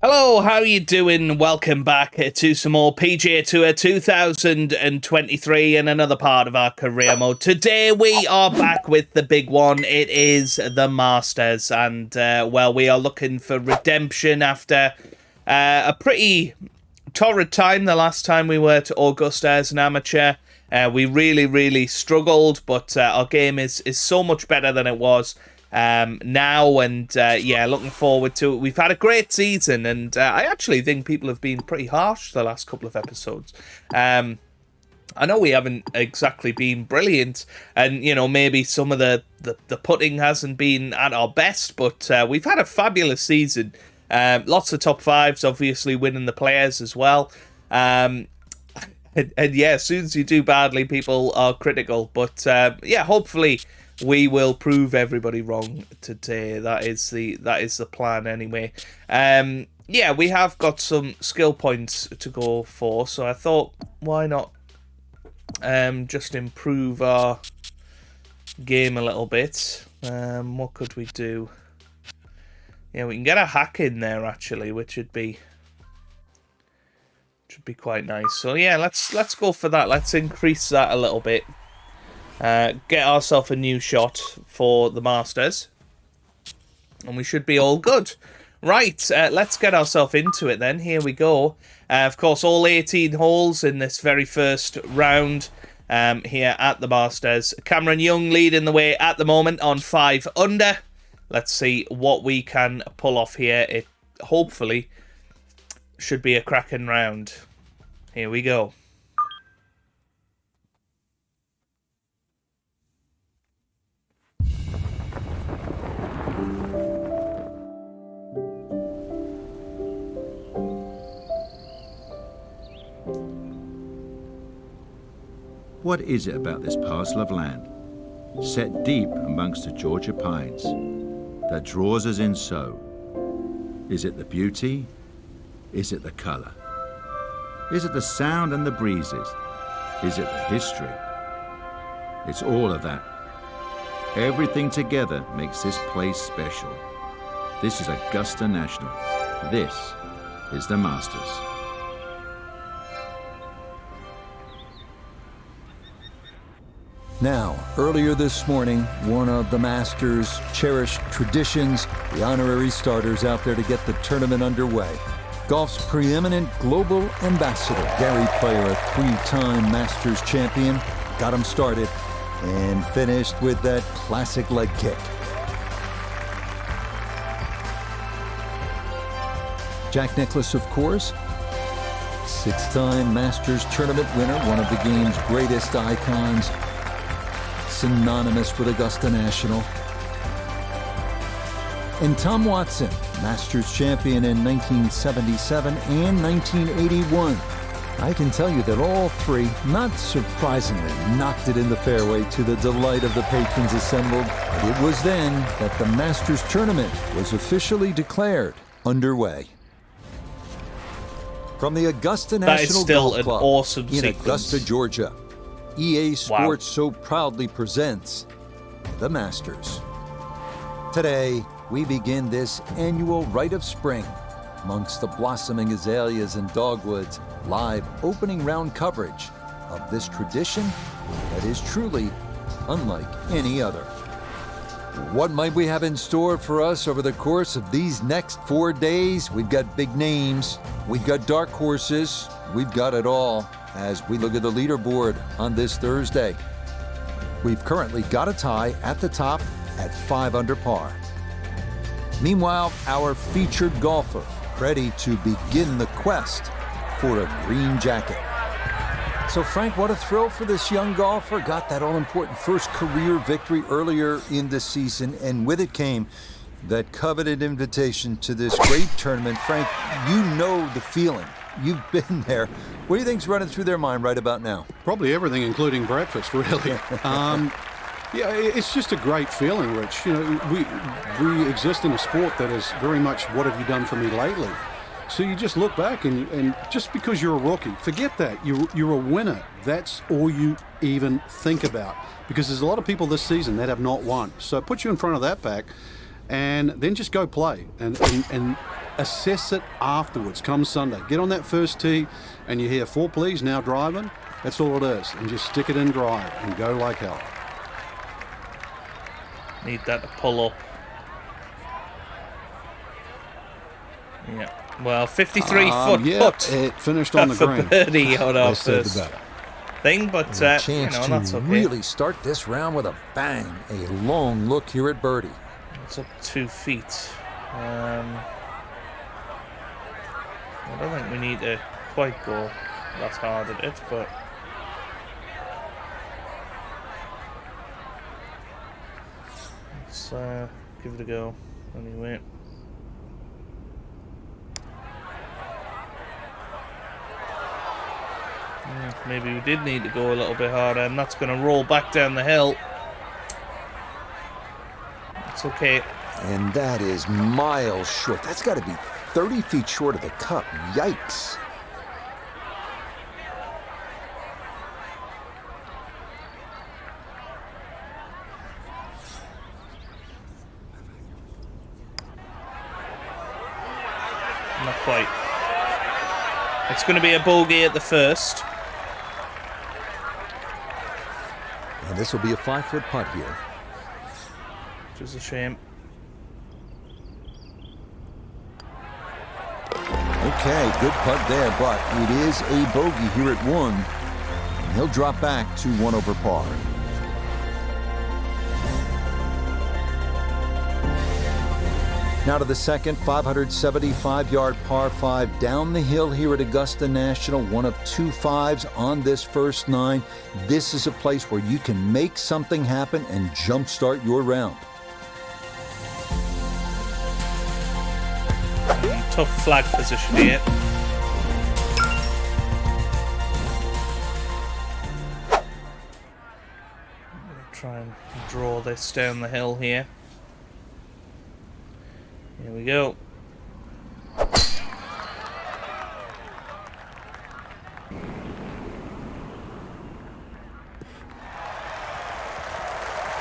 Hello, how are you doing? Welcome back to some more PGA Tour 2023 and another part of our career mode. Today we are back with the big one. It is the Masters, and well, we are looking for redemption after a pretty torrid time the last time we were to Augusta as an amateur. We really struggled, but our game is so much better than it was now, and yeah, looking forward to it. We've had a great season, and I actually think people have been pretty harsh the last couple of episodes. I know we haven't exactly been brilliant, and you know, maybe some of the putting hasn't been at our best, but we've had a fabulous season. Lots of top fives, obviously winning the players as well. And yeah, as soon as you do badly, people are critical, but yeah, hopefully we will prove everybody wrong today. That is the plan anyway. Yeah, we have got some skill points to go for, so I thought, why not just improve our game a little bit. What could we do? Yeah, we can get a hack in there actually, which would be quite nice. So yeah, let's go for that. Let's increase that a little bit. Get ourselves a new shot for the Masters, and we should be all good. Right, let's get ourselves into it then. Here we go. Of course, all 18 holes in this very first round here at the Masters. Cameron Young leading the way at the moment on 5 under. Let's see what we can pull off here. It hopefully should be a cracking round. Here we go. What is it about this parcel of land, set deep amongst the Georgia pines, that draws us in so? Is it the beauty? Is it the color? Is it the sound and the breezes? Is it the history? It's all of that. Everything together makes this place special. This is Augusta National. This is the Masters. Now, earlier this morning, one of the Masters' cherished traditions, the honorary starters out there to get the tournament underway. Golf's preeminent global ambassador, Gary Player, a 3-time Masters champion, got him started and finished with that classic leg kick. Jack Nicklaus, of course, 6-time Masters tournament winner, one of the game's greatest icons, synonymous with Augusta National. And Tom Watson, Masters champion in 1977 and 1981. I can tell you that all three, not surprisingly, knocked it in the fairway to the delight of the patrons assembled. But it was then that the Masters tournament was officially declared underway. From the Augusta National Golf Club awesome in sequence. Augusta, Georgia, EA Sports so proudly presents the Masters. Today, we begin this annual rite of spring amongst the blossoming azaleas and dogwoods, live opening round coverage of this tradition that is truly unlike any other. What might we have in store for us over the course of these next 4 days? We've got big names, we've got dark horses, we've got it all as we look at the leaderboard on this Thursday. We've currently got a tie at the top at 5 under par. Meanwhile, our featured golfer ready to begin the quest for a green jacket. So Frank, what a thrill for this young golfer. Got that all-important first career victory earlier in the season, and with it came that coveted invitation to this great tournament. Frank, you know the feeling. You've been there. What do you think's running through their mind right about now? Probably everything, including breakfast, really. Yeah, it's just a great feeling, Rich. You know, we exist in a sport that is very much what have you done for me lately. So you just look back and just because you're a rookie, forget that. You're a winner. That's all you even think about. Because there's a lot of people this season that have not won. So put you in front of that pack and then just go play. And assess it afterwards, come Sunday. Get on that first tee and you hear 4 please, now driving. That's all it is. And just stick it in drive and go like hell. Need that to pull up. Yeah. Well, 53 foot putt. It finished on the for green. birdie on our Let's save first the better. thing, but A you chance know, to that's okay. really start this round with a bang. A long look here at birdie. It's up 2 feet. I don't think we need to quite go that hard at it, but let's give it a go anyway. Maybe we did need to go a little bit harder, and that's going to roll back down the hill. It's okay. And that is miles short. That's got to be 30 feet short of the cup. Yikes. Not quite. It's going to be a bogey at the first. And this will be a 5-foot putt here. Which is a shame. Okay, good putt there, but it is a bogey here at 1. And he'll drop back to 1 over par. Now to the second 575-yard par 5 down the hill here at Augusta National. One of 2 5s on this first 9. This is a place where you can make something happen and jumpstart your round. Tough flag position here. I'm going to try and draw this down the hill here. Here we go.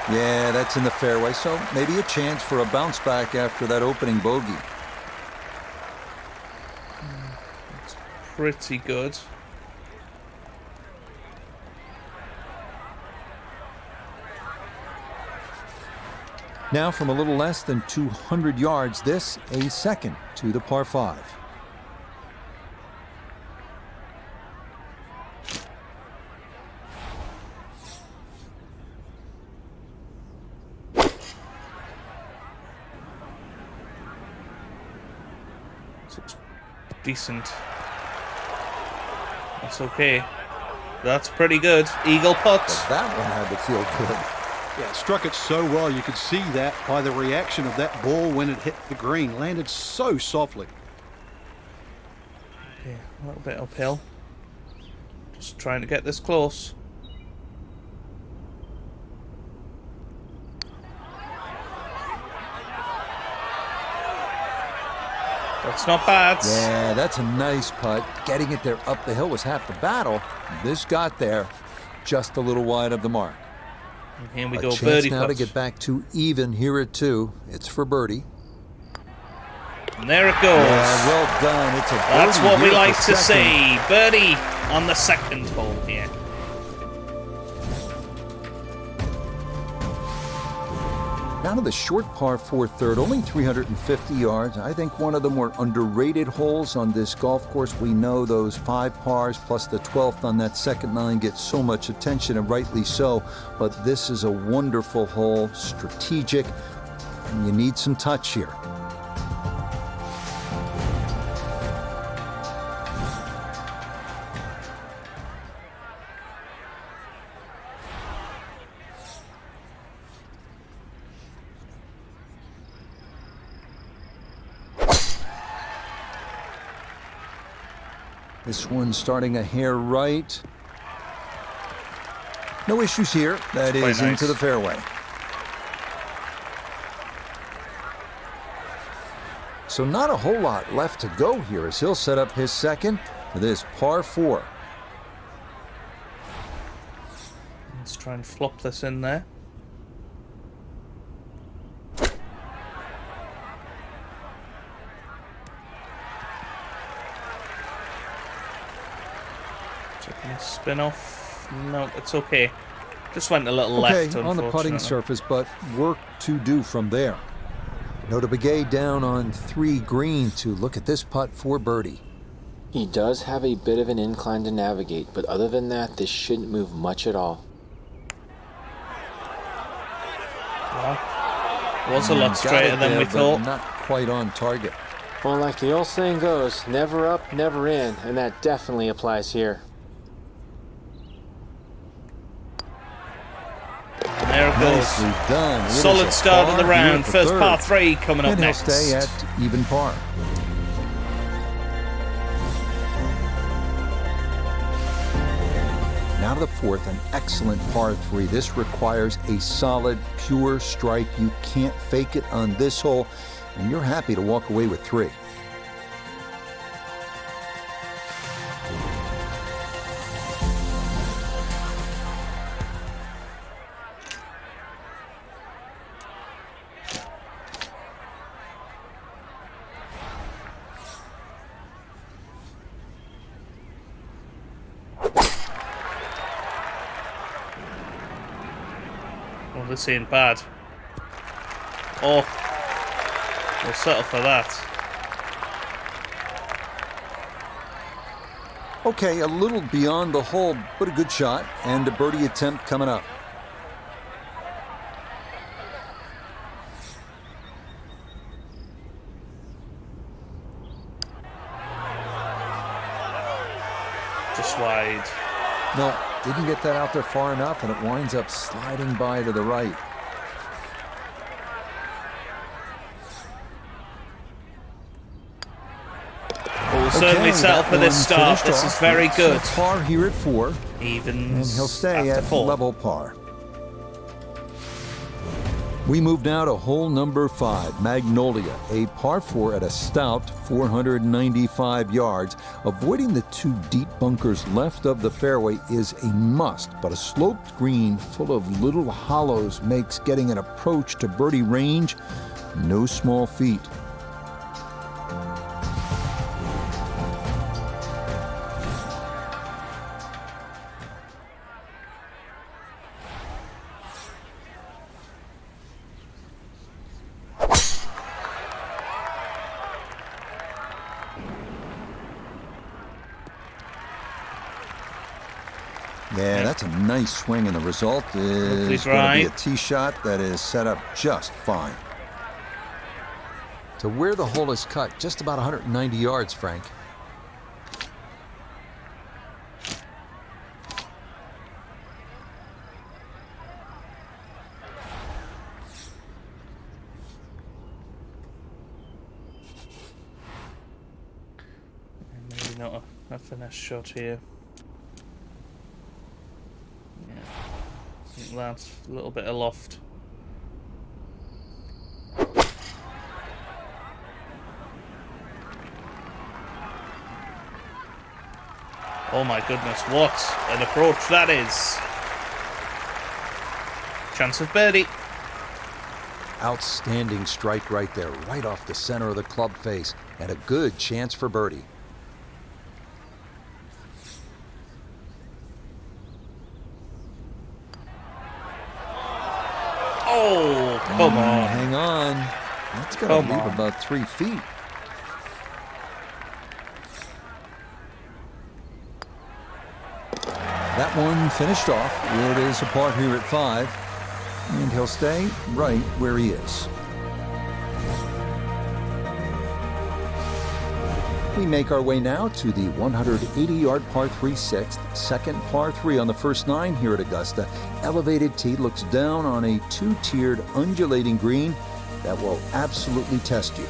Yeah, that's in the fairway, so maybe a chance for a bounce back after that opening bogey. It's pretty good. Now from a little less than 200 yards, this a second to the par 5. Looks decent. That's okay. That's pretty good. Eagle putt. But that one had to feel good. Yeah, struck it so well. You could see that by the reaction of that ball when it hit the green. Landed so softly. Okay, a little bit uphill. Just trying to get this close. That's not bad. Yeah, that's a nice putt. Getting it there up the hill was half the battle. This got there just a little wide of the mark. And here we A go, chance birdie now putt. to get back to even here at 2. It's for birdie. And there it goes. Yeah, well done. It's a birdie. That's what we here like for to second. see. Birdie on the second hole here. Now to the short par 4 third, only 350 yards. I think one of the more underrated holes on this golf course. We know those 5 pars plus the 12th on that second 9 get so much attention, and rightly so. But this is a wonderful hole, strategic, and you need some touch here. This one starting a hair right. No issues here. That Quite is nice. into the fairway. So not a whole lot left to go here as he'll set up his second for this par 4. Let's try and flop this in there. Taking a spin off. No, it's okay. Just went a little Okay, left, on the putting surface, but work to do from there. Nota Begay down on 3 green to look at this putt for birdie. He does have a bit of an incline to navigate, but other than that, this shouldn't move much at all. Well, was a lot straighter than we thought. Not quite on target. Well, like the old saying goes, never up, never in, and that definitely applies here. And there it goes. Nicely done. It is Solid a start of the par here round. at the First third. par 3 coming up And next. he'll stay at even par. Now to the fourth, an excellent par 3. This requires a solid, pure strike. You can't fake it on this hole, and you're happy to walk away with 3. Oh, this ain't bad. Oh, we'll settle for that. Okay, a little beyond the hole, but a good shot, and a birdie attempt coming up. Just wide. No, didn't get that out there far enough, and it winds up sliding by to the right. We'll certainly settle for this start. This is very good. Par here at 4, Evens. and he'll stay after at 4. level par. We move now to hole number 5, Magnolia, a par 4 at a stout 495 yards. Avoiding the 2 deep bunkers left of the fairway is a must, but a sloped green full of little hollows makes getting an approach to birdie range no small feat. Yeah, that's a nice swing, and the result is going to be a tee shot that is set up just fine. To where the hole is cut, just about 190 yards, Frank. Maybe not a finesse shot here. Yeah, I think that's a little bit aloft. Oh my goodness, what an approach that is. Chance of birdie. Outstanding strike right there, right off the center of the club face, and a good chance for birdie. Oh, come on. Hang on. That's going to leave about 3 feet. That one finished off. It is a par here at 5, and he'll stay right where he is. We make our way now to the 180-yard par 3 sixth, second par 3 on the first 9 here at Augusta. Elevated tee looks down on a 2-tiered undulating green that will absolutely test you.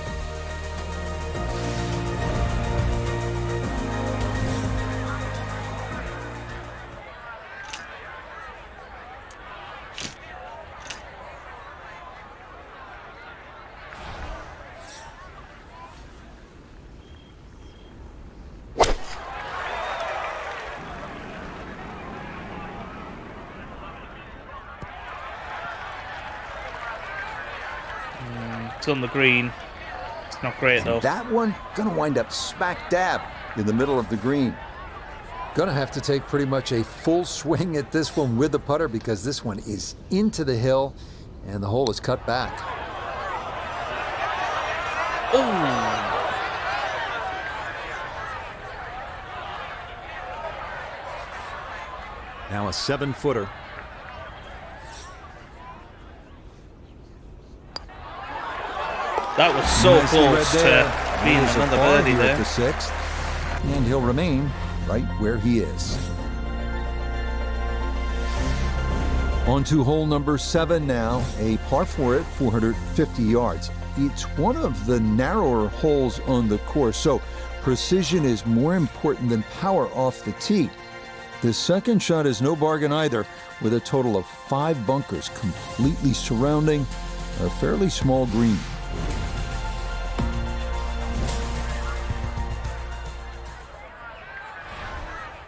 It's on the green. It's not great though. That one gonna wind up smack dab in the middle of the green. Gonna have to take pretty much a full swing at this one with the putter because this one is into the hill and the hole is cut back. Now a 7-footer. That was so Nicely read close there. to being Here's a another par birdie here there. at the 6th, and he'll remain right where he is. On to hole number 7 now, a par 4 at 450 yards. It's one of the narrower holes on the course, so precision is more important than power off the tee. The second shot is no bargain either, with a total of 5 bunkers completely surrounding a fairly small green.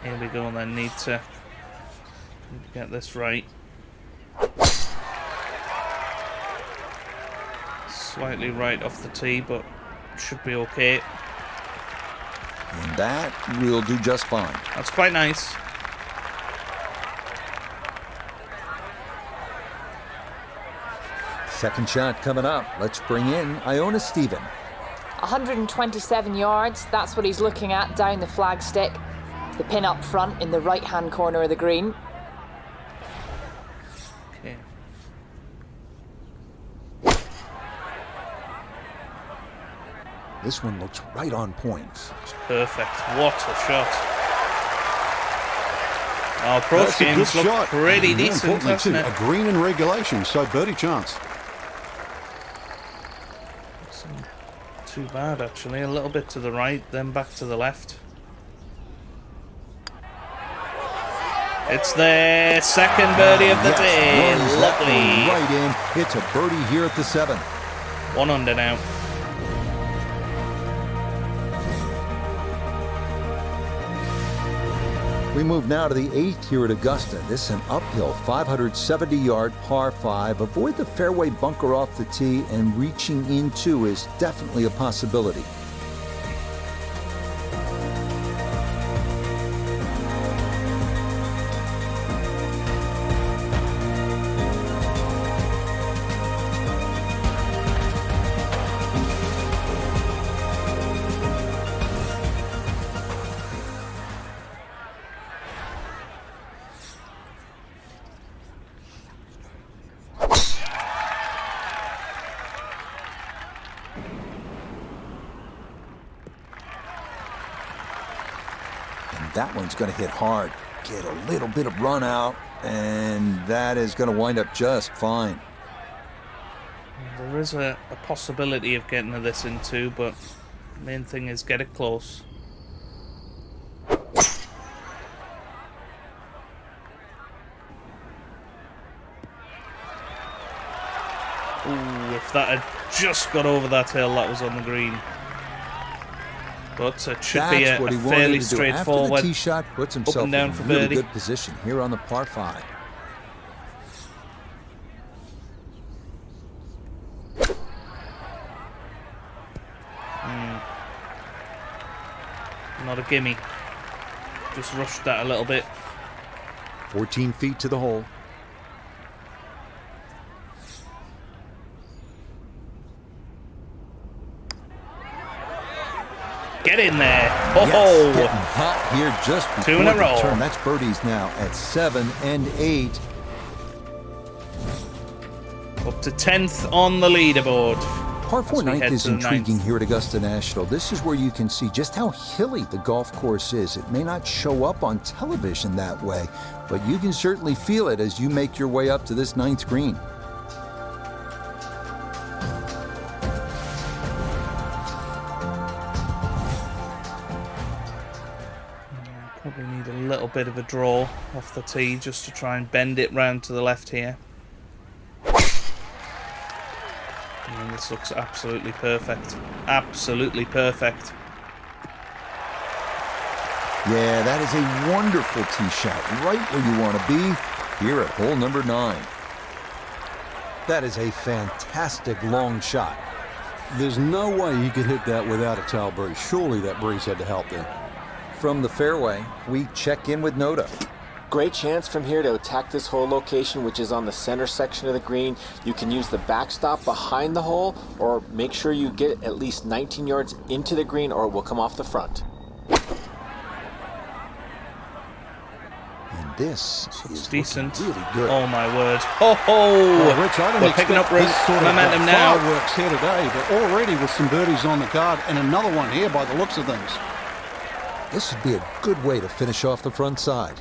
Here we go, and then need to get this right. Slightly right off the tee, but should be okay. And that will do just fine. That's quite nice. Second shot coming up. Let's bring in Iona Stephen. 127 yards, that's what he's looking at down the flagstick. The pin up front in the right-hand corner of the green. Okay. This one looks right on point. It's perfect. What a shot. Our approach That's a good games look shot. pretty More decent, importantly, doesn't too, it? a green in regulation, so birdie chance. Too bad, actually. A little bit to the right, then back to the left. It's their second birdie of the day. Runs that one Lovely. right in. It's a birdie here at the 7. 1 under now. We move now to the 8th here at Augusta. This is an uphill 570-yard par 5. Avoid the fairway bunker off the tee, and reaching into is definitely a possibility. That one's going to hit hard, get a little bit of run out, and that is going to wind up just fine. There is a possibility of getting this in too, but the main thing is get it close. Ooh, if that had just got over that hill, that was on the green. But it should be a what he wanted fairly to do. straightforward After the tee shot, puts himself up and down in for a really birdie. good position here on the par 5. Not a gimme. Just rushed that a little bit. 14 feet to the hole. Get in there. Yes, Oh, getting hot here just before 2 in a the row. turn. That's birdies now at 7 and 8. up to 10th on the leaderboard. Par 4 As we ninth head is to the intriguing ninth. here at Augusta National. This is where you can see just how hilly the golf course is. It may not show up on television that way, but you can certainly feel it as you make your way up to this 9th green. Probably need a little bit of a draw off the tee just to try and bend it round to the left here. And this looks absolutely perfect. Absolutely perfect. Yeah, that is a wonderful tee shot, right where you want to be here at hole number 9. That is a fantastic long shot. There's no way he could hit that without a tail breeze. Surely that breeze had to help there. from the fairway. We check in with Noda. Great chance from here to attack this hole location, which is on the center section of the green. You can use the backstop behind the hole, or make sure you get at least 19 yards into the green, or it will come off the front. And this is decent. really good. Oh my word. Oh, Rich, I don't we're picking up expect this sort of momentum now. fireworks here today, but already with some birdies on the card and another one here by the looks of things. This would be a good way to finish off the front side.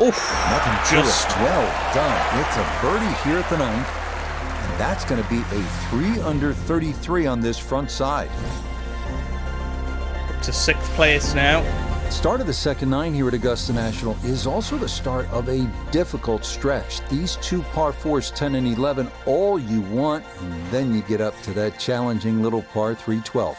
Oof, Nothing to just it. Well done. It's a birdie here at the 9th. And that's going to be a 3 under 33 on this front side. to 6th place now. Start of the second 9 here at Augusta National is also the start of a difficult stretch. These 2 par 4s, 10 and 11, all you want, and then you get up to that challenging little par 3, 12.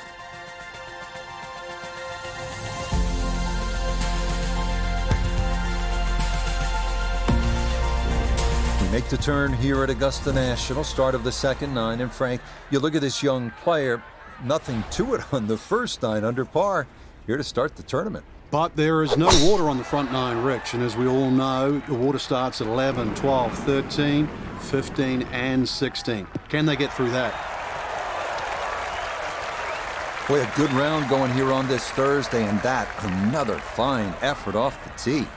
We make the turn here at Augusta National, start of the second 9, and Frank, you look at this young player, nothing to it on the first 9 under par, here to start the tournament. But there is no water on the front 9, Rich, and as we all know, the water starts at 11, 12, 13, 15, and 16. Can they get through that? Boy, a good round going here on this Thursday, and that another fine effort off the tee.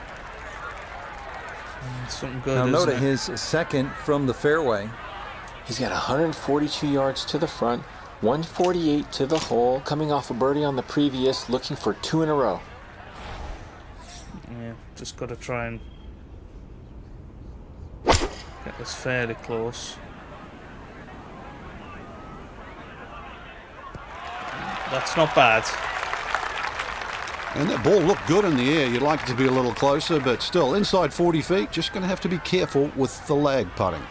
Something good, Now isn't Noda, it? his second from the fairway. He's got 142 yards to the front, 148 to the hole, coming off a birdie on the previous, looking for 2 in a row. Yeah, just got to try and get this fairly close. That's not bad. And that ball looked good in the air. You'd like it to be a little closer, but still, inside 40 feet, just going to have to be careful with the lag putting.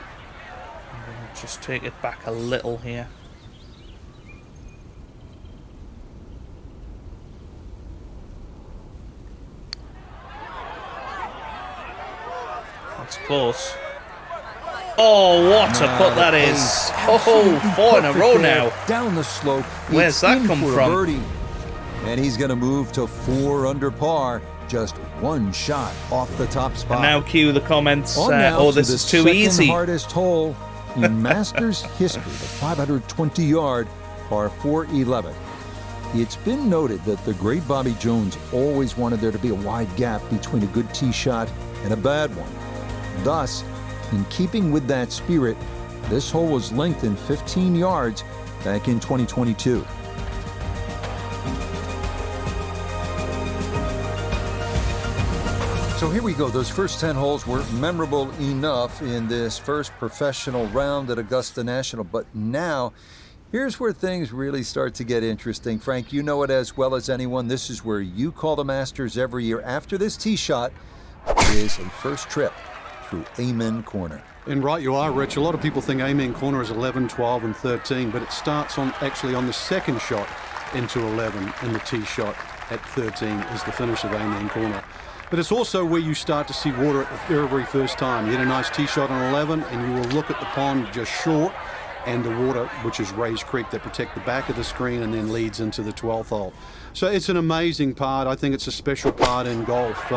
Just take it back a little here. That's close. Oh, what a putt that is. Oh, 4 in a row now. Down the slope. Where's It's that in come for a from? birdie. And he's going to move to 4 under par. Just 1 shot off the top spot. And now cue the comments. On now Oh, to this the is too second easy. hardest hole in Masters history, the 520-yard par 4-11. It's been noted that the great Bobby Jones always wanted there to be a wide gap between a good tee shot and a bad one. Thus, in keeping with that spirit, this hole was lengthened 15 yards back in 2022. So here we go. Those first 10 holes were memorable enough in this first professional round at Augusta National. But now, here's where things really start to get interesting. Frank, you know it as well as anyone. This is where you call the Masters every year. After this tee shot is a first trip through Amen Corner. And right you are, Rich. A lot of people think Amen Corner is 11, 12, and 13, but it starts actually on the second shot into 11, and the tee shot at 13 is the finish of Amen Corner. But it's also where you start to see water at the very first time. You hit a nice tee shot on 11, and you will look at the pond just short, and the water, which is Rays Creek, that protect the back of the screen and then leads into the 12th hole. So it's an amazing part. I think it's a special part in golf.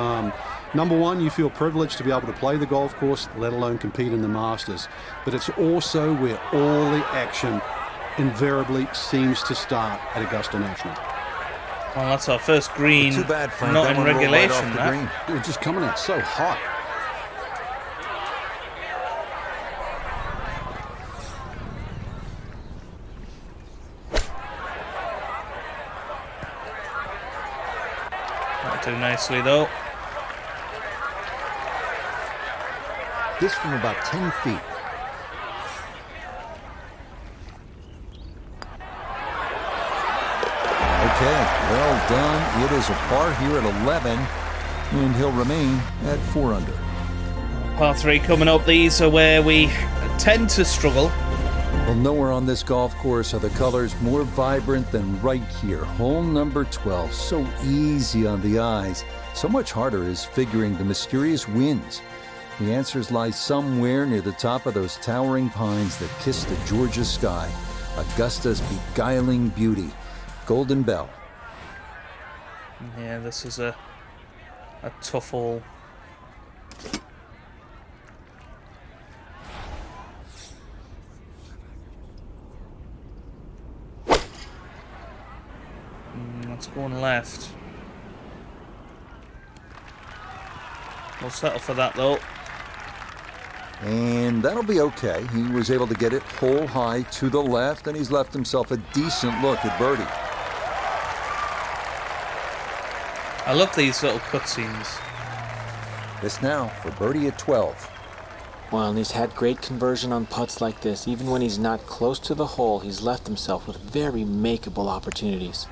Number one, you feel privileged to be able to play the golf course, let alone compete in the Masters. But it's also where all the action invariably seems to start at Augusta National. Well, that's our first green. Too bad, Frank. Not That in one rolled right regulation, off the that. green. It was just coming out so hot. Not too nicely, though. This from about 10 feet. Okay, well done. It is a par here at 11, and he'll remain at 4 under. Par 3 coming up. These are where we tend to struggle. Well, nowhere on this golf course are the colors more vibrant than right here. Hole number 12, so easy on the eyes. So much harder is figuring the mysterious winds. The answers lie somewhere near the top of those towering pines that kiss the Georgia sky. Augusta's beguiling beauty. Golden Bell. Yeah, this is a tough hole. It's going left. We'll settle for that though. And that'll be okay. He was able to get it hole high to the left, and he's left himself a decent look at birdie. I love these little cutscenes. This now for birdie at 12. Well, and he's had great conversion on putts like this. Even when he's not close to the hole, he's left himself with very makeable opportunities.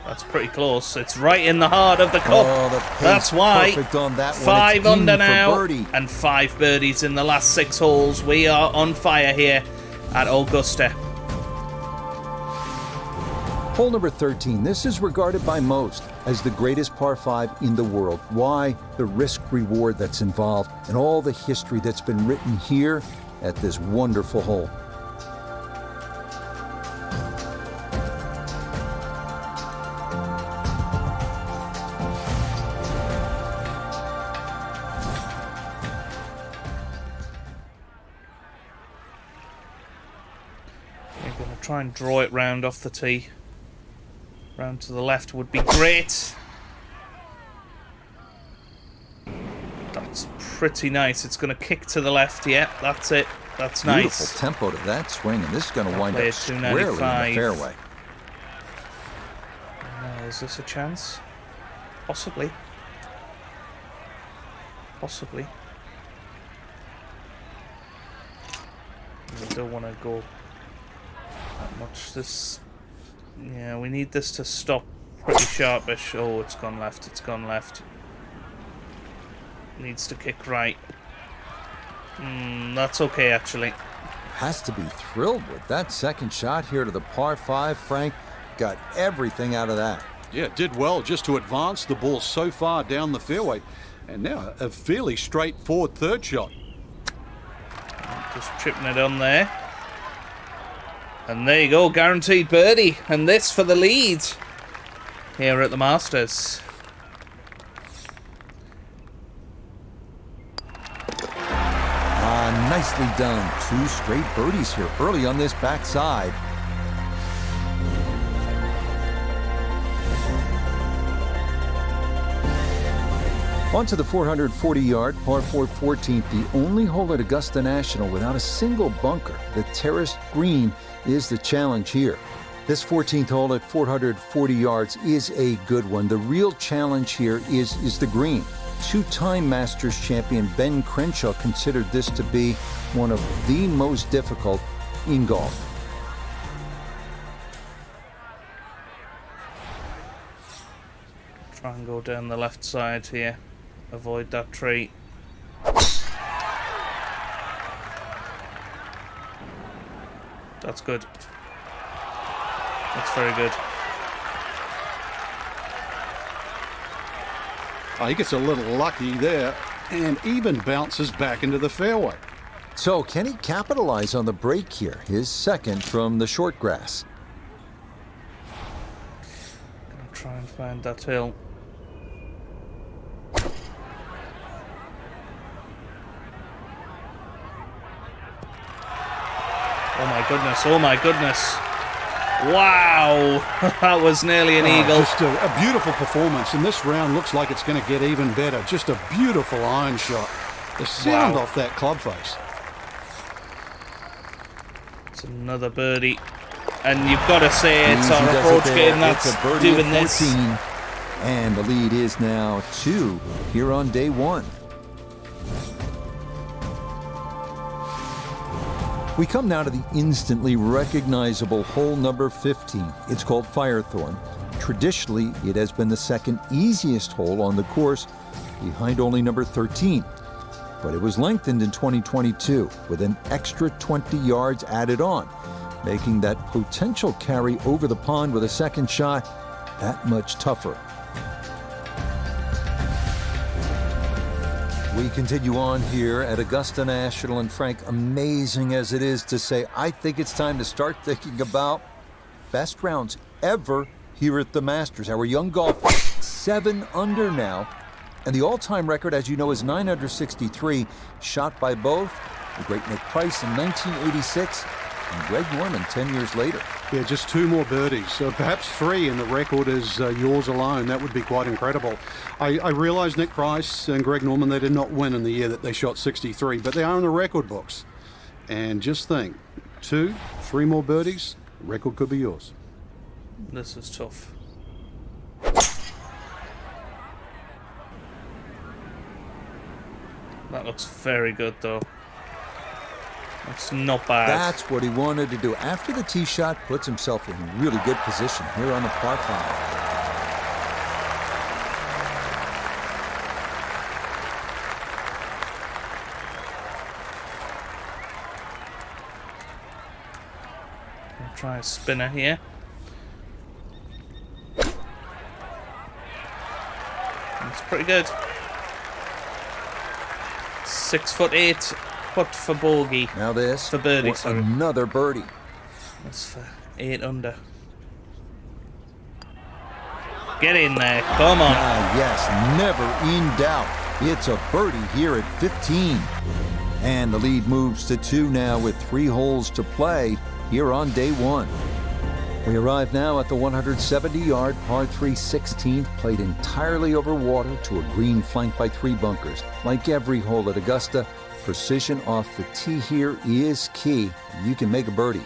That's pretty close. It's right in the heart of the cup. Oh, the pace That's why. perfect on that one. 5 It's in under for now, birdie. and 5 birdies in the last 6 holes. We are on fire here at Augusta. Hole number 13. This is regarded by most as the greatest par 5 in the world. Why? The risk-reward that's involved and all the history that's been written here at this wonderful hole. We're going to try and draw it round off the tee. Round to the left would be great. That's pretty nice. It's going to kick to the left. Yeah, that's it. That's nice. Beautiful tempo to that swing, and this is going to wind play up it squarely in the 295. fairway. Now, is this a chance? Possibly. Possibly. We don't want to go that much. This, yeah, we need this to stop pretty sharpish. Oh, it's gone left. It's gone left. Needs to kick right. That's okay, actually. Has to be thrilled with that second shot here to the par 5. Frank got everything out of that. Yeah, did well just to advance the ball so far down the fairway. And now a fairly straightforward third shot. Just chipping it on there. And there you go, guaranteed birdie. And this for the lead here at the Masters. Nicely done. 2 straight birdies here early on this backside. On to the 440-yard par 4 14th, the only hole at Augusta National without a single bunker. The terraced green is the challenge here. This 14th hole at 440 yards is a good one. The real challenge here is the green. 2-time Masters champion Ben Crenshaw considered this to be one of the most difficult in golf. Try and go down the left side here. Avoid that tree. That's good. That's very good. Oh, he gets a little lucky there and even bounces back into the fairway. So can he capitalize on the break here? His second from the short grass. Gonna try and find that hill. Oh my goodness, oh my goodness. Wow, that was nearly an eagle. Just a beautiful performance, and this round looks like it's going to get even better. Just a beautiful iron shot. The sound off that club face. It's another birdie. And you've got to say it's our approach game that's doing this. And the lead is now 2 here on day 1. We come now to the instantly recognizable hole number 15. It's called Firethorn. Traditionally, it has been the second easiest hole on the course, behind only number 13. But it was lengthened in 2022 with an extra 20 yards added on, making that potential carry over the pond with a second shot that much tougher. We continue on here at Augusta National, and Frank, amazing as it is to say, I think it's time to start thinking about best rounds ever here at the Masters. Our young golfer, 7 under now. And the all-time record, as you know, is 9 under 63, shot by both the great Nick Price in 1986 and Greg Norman 10 years later. Yeah, just 2 more birdies, perhaps 3, and the record is yours alone. That would be quite incredible. I realize Nick Price and Greg Norman, they did not win in the year that they shot 63, but they are in the record books. And just think, 2, 3 more birdies, the record could be yours. This is tough. That looks very good, though. That's not bad. That's what he wanted to do. After the tee shot, puts himself in really good position here on the par 5. I'll try a spinner here. That's pretty good. 6'8" putt for bogey. Now this for birdie, for sorry. another birdie. That's for 8 under. Get in there, come on. Ah, yes, never in doubt. It's a birdie here at 15. And the lead moves to 2 now with 3 holes to play here on day 1. We arrive now at the 170-yard par 3 16th, played entirely over water to a green flanked by 3 bunkers. Like every hole at Augusta, precision off the tee here is key. You can make a birdie.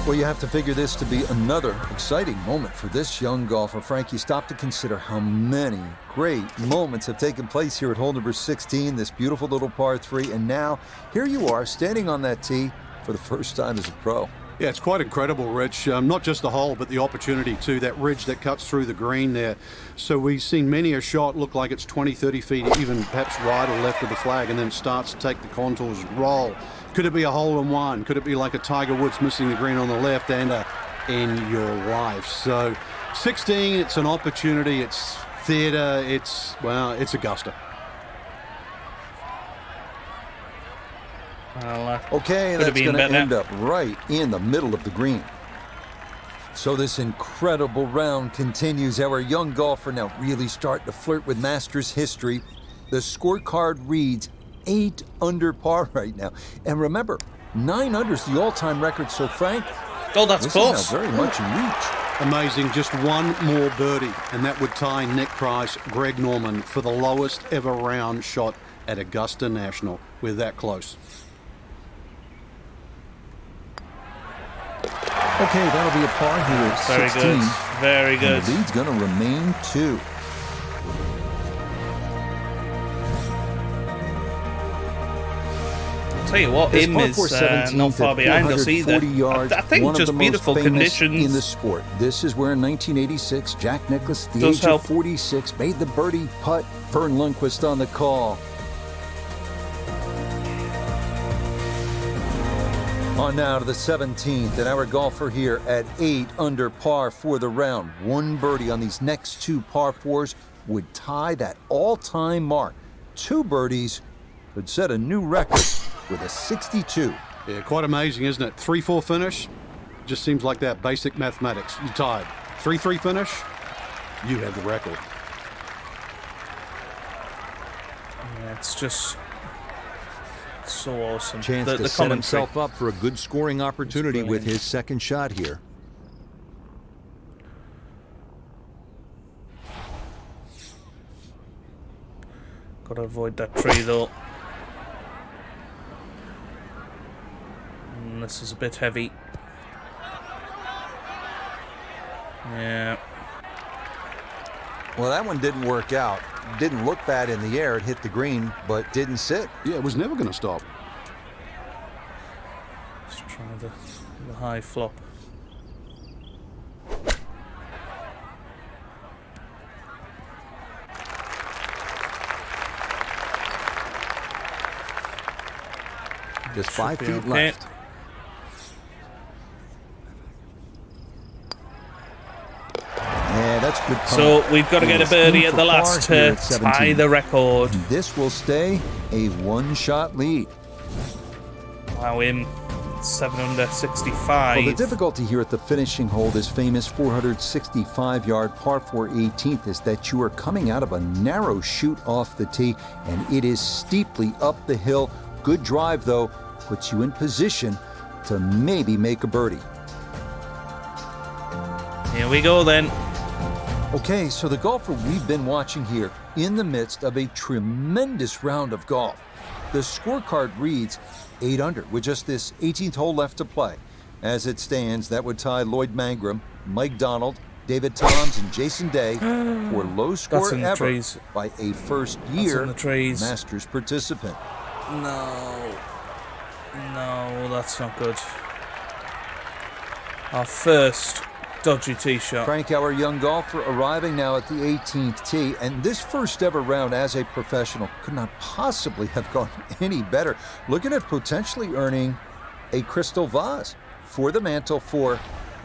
Well, you have to figure this to be another exciting moment for this young golfer. Frank, you stop to consider how many great moments have taken place here at hole number 16, this beautiful little par 3, and now here you are standing on that tee for the first time as a pro. Yeah, it's quite incredible, Rich. Not just the hole, but the opportunity too. That ridge that cuts through the green there. So we've seen many a shot look like it's 20, 30 feet, even perhaps right or left of the flag, and then it starts to take the contours, roll. Could it be a hole-in-one? Could it be like a Tiger Woods missing the green on the left and in your life? So 16, it's an opportunity. It's theatre. It's Augusta. Well, okay, that's going to end up right in the middle of the green. So this incredible round continues. Our young golfer now really starting to flirt with Masters history. The scorecard reads 8 under par right now. And remember, 9 under is the all-time record. So Frank, oh, that's close. This is now very much in reach. Amazing, just 1 more birdie, and that would tie Nick Price, Greg Norman for the lowest ever round shot at Augusta National. We're that close. Okay, that'll be a par here at 16. Very good. Very good. And the lead's going to remain 2. Tell you what, him is not far behind us either. Yards, I think just beautiful conditions in the sport. This is where in 1986, Jack Nicklaus, the age of 46, made the birdie putt. Vern Lundquist on the call. On now to the 17th, and our golfer here at 8 under par for the round. 1 birdie on these next 2 par 4s would tie that all-time mark. 2 birdies could set a new record with a 62. Yeah, quite amazing, isn't it? 3-4 finish, just seems like that basic mathematics. You tied. 3-3 finish, you have the record. Yeah, it's just so awesome. Chance to set himself up for a good scoring opportunity with his second shot here. Got to avoid that tree though. And this is a bit heavy. Yeah. Well, that one didn't work out. Didn't look bad in the air. It hit the green, but didn't sit. Yeah, it was never going to stop. Let's try the high flop. Just 5 feet okay. left. Yeah, that's good. So we've got to get a birdie at the last to tie the record. This will stay a 1-shot lead. Allow him 7 under 65. Well, the difficulty here at the finishing hole, this famous 465-yard par 4 18th, is that you are coming out of a narrow chute off the tee, and it is steeply up the hill. Good drive, though, puts you in position to maybe make a birdie. Here we go then. Okay, so the golfer we've been watching here in the midst of a tremendous round of golf. The scorecard reads 8 under with just this 18th hole left to play. As it stands, that would tie Lloyd Mangrum, Mike Donald, David Toms, and Jason Day for low score ever by a first-year Masters participant. No, that's not good. Our first dodgy tee shot. Frank, our young golfer, arriving now at the 18th tee, and this first ever round as a professional could not possibly have gone any better. Looking at potentially earning a crystal vase for the mantle for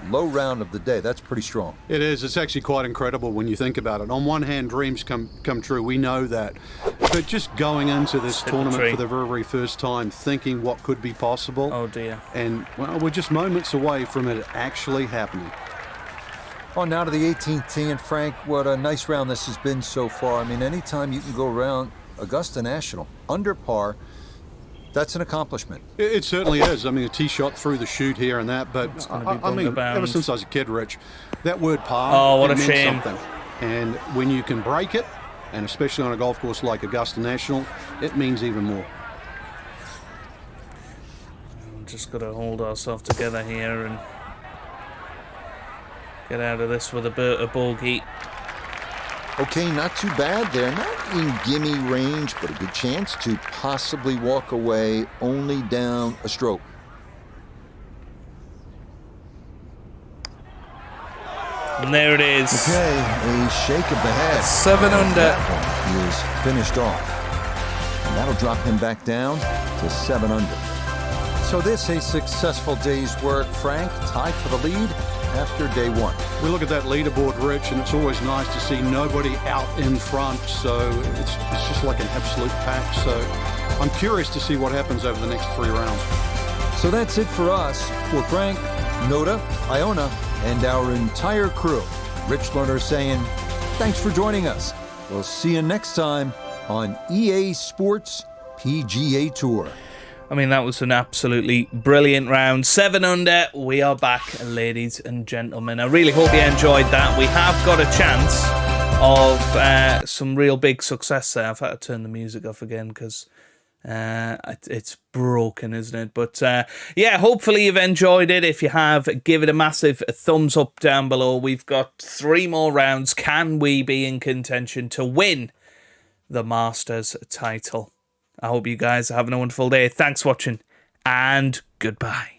low round of the day. That's pretty strong. It is. It's actually quite incredible when you think about it. On one hand, dreams come true. We know that. But just going into this tournament for the very, very first time, thinking what could be possible. Oh, dear. And, well, we're just moments away from it actually happening. On now to the 18th tee, and Frank, what a nice round this has been so far. I mean, anytime you can go around Augusta National under par, that's an accomplishment. It certainly is. I mean, a tee shot through the chute here and that, but I mean, ever since I was a kid, Rich, that word par, what a meant shame. something. And when you can break it, and especially on a golf course like Augusta National, it means even more. We've just got to hold ourselves together here and get out of this with a bogey. Okay, not too bad there. Not in gimme range, but a good chance to possibly walk away only down a stroke. And there it is. Okay, a shake of the head. 7 under. That one is finished off. And that'll drop him back down to 7 under. So this a successful day's work. Frank tied for the lead after day one. We look at that leaderboard, Rich, and it's always nice to see nobody out in front, so it's just like an absolute pack. So I'm curious to see what happens over the next 3 rounds. So that's it for us. For Frank, Noda, Iona, and our entire crew, Rich Lerner saying thanks for joining us. We'll see you next time on EA Sports PGA Tour. I mean, that was an absolutely brilliant round. 7 under. We are back, ladies and gentlemen. I really hope you enjoyed that. We have got a chance of some real big success there. I've had to turn the music off again because it's broken, isn't it? But yeah, hopefully you've enjoyed it. If you have, give it a massive thumbs up down below. We've got 3 more rounds. Can we be in contention to win the Masters title? I hope you guys are having a wonderful day. Thanks for watching, and goodbye.